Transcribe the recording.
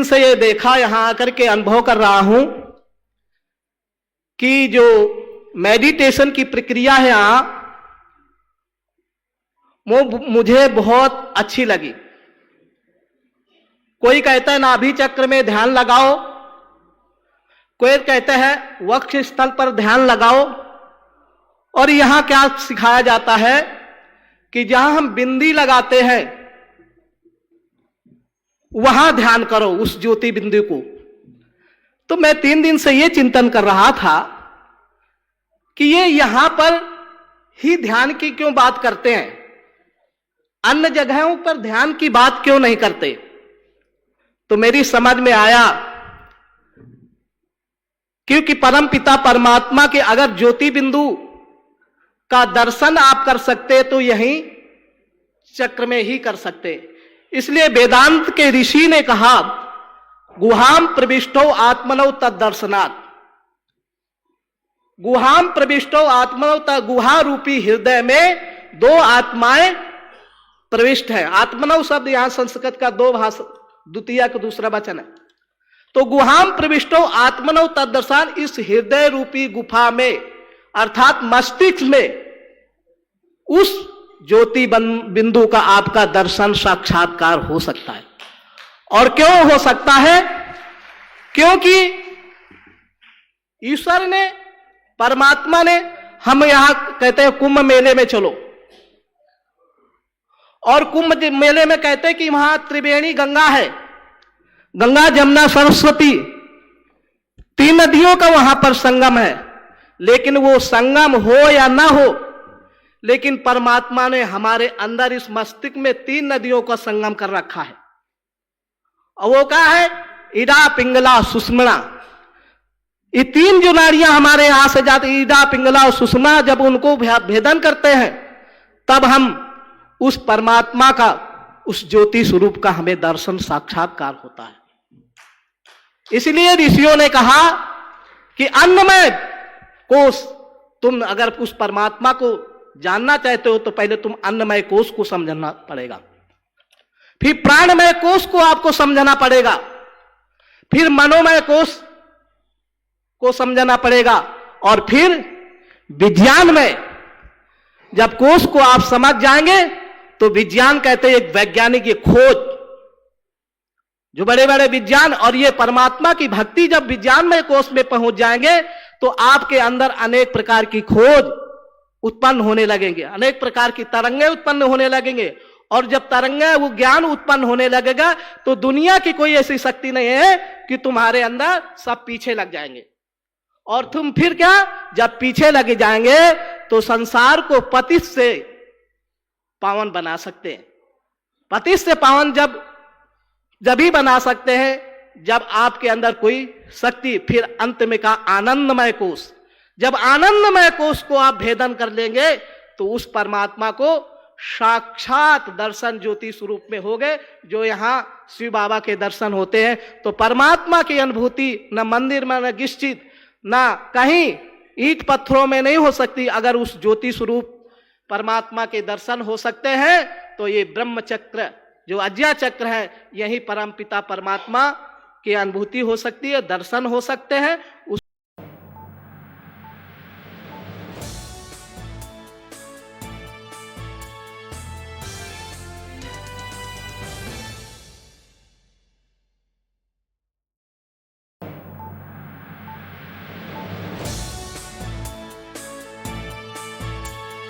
से ये देखा, यहां आकर के अनुभव कर रहा हूं कि जो मेडिटेशन की प्रक्रिया है यहां, वो मुझे बहुत अच्छी लगी। कोई कहता है नाभि चक्र में ध्यान लगाओ, कोई कहते हैं वक्ष स्थल पर ध्यान लगाओ। और यहां क्या सिखाया जाता है कि जहां हम बिंदी लगाते हैं वहां ध्यान करो, उस ज्योति बिंदु को। तो मैं 3 दिन से यह चिंतन कर रहा था कि ये यहां पर ही ध्यान की क्यों बात करते हैं, अन्य जगहों पर ध्यान की बात क्यों नहीं करते। तो मेरी समझ में आया क्योंकि परम पिता परमात्मा के अगर ज्योति बिंदु का दर्शन आप कर सकते तो यहीं चक्र में ही कर सकते। इसलिए वेदांत के ऋषि ने कहा गुहाम प्रविष्टो आत्मनो तद्दर्शनात्। गुहाम प्रविष्टो आत्मनो तद, गुहा रूपी हृदय में 2 आत्माएं प्रविष्ट है। आत्मनव शब्द यहां संस्कृत का 2 भाषा, द्वितीय का दूसरा वचन है। तो गुहाम प्रविष्टो आत्मनव तद्दर्शन, इस हृदय रूपी गुफा में अर्थात मस्तिष्क में उस ज्योति बिंदु का आपका दर्शन साक्षात्कार हो सकता है। और क्यों हो सकता है? क्योंकि ईश्वर ने, परमात्मा ने, हम यहां कहते हैं कुंभ मेले में चलो, और कुंभ मेले में कहते हैं कि वहां त्रिवेणी गंगा है, गंगा जमुना सरस्वती 3 नदियों का वहां पर संगम है। लेकिन वो संगम हो या ना हो, लेकिन परमात्मा ने हमारे अंदर इस मस्तिष्क में 3 नदियों का संगम कर रखा है। और वो क्या है? इडा पिंगला सुषुम्ना। ये 3 जो नाड़ियां हमारे यहां से जाती, इडा पिंगला और सुषुम्ना, जब उनको भेदन करते हैं तब हम उस परमात्मा का, उस ज्योति स्वरूप का हमें दर्शन साक्षात्कार होता है। इसलिए ऋषियों ने कहा कि अन्नमय कोश, तुम अगर उस परमात्मा को जानना चाहते हो तो पहले तुम अन्नमय कोश को समझना पड़ेगा, फिर प्राणमय कोश को आपको समझना पड़ेगा, फिर मनोमय कोश को समझना पड़ेगा, और फिर विज्ञान में जब कोश को आप समझ जाएंगे तो विज्ञान कहते हैं एक वैज्ञानिक ये खोज, जो बड़े बड़े विज्ञान और ये परमात्मा की भक्ति, जब विज्ञान में कोश में पहुंच जाएंगे तो आपके अंदर अनेक प्रकार की खोज उत्पन्न होने लगेंगे, अनेक प्रकार की तरंगें उत्पन्न होने लगेंगे। और जब तरंगें, वो ज्ञान उत्पन्न होने लगेगा तो दुनिया की कोई ऐसी शक्ति नहीं है कि तुम्हारे अंदर सब पीछे लग जाएंगे। और तुम फिर क्या, जब पीछे लगे जाएंगे तो संसार को पतित से पावन बना सकते हैं। पतित से पावन जब ही बना सकते हैं जब आपके अंदर कोई शक्ति, फिर अंत में का आनंदमय कोश, जब आनंदमय कोश को आप भेदन कर लेंगे तो उस परमात्मा को साक्षात दर्शन ज्योति स्वरूप में हो गए। जो यहां शिव बाबा के दर्शन होते हैं तो परमात्मा की अनुभूति न मंदिर में, न निश्चित, न कहीं ईंट पत्थरों में नहीं हो सकती। अगर उस ज्योति स्वरूप परमात्मा के दर्शन हो सकते हैं तो ये ब्रह्म चक्र, जो अज्ञा चक्र है, यही परम पिता परमात्मा की अनुभूति हो सकती है, दर्शन हो सकते हैं।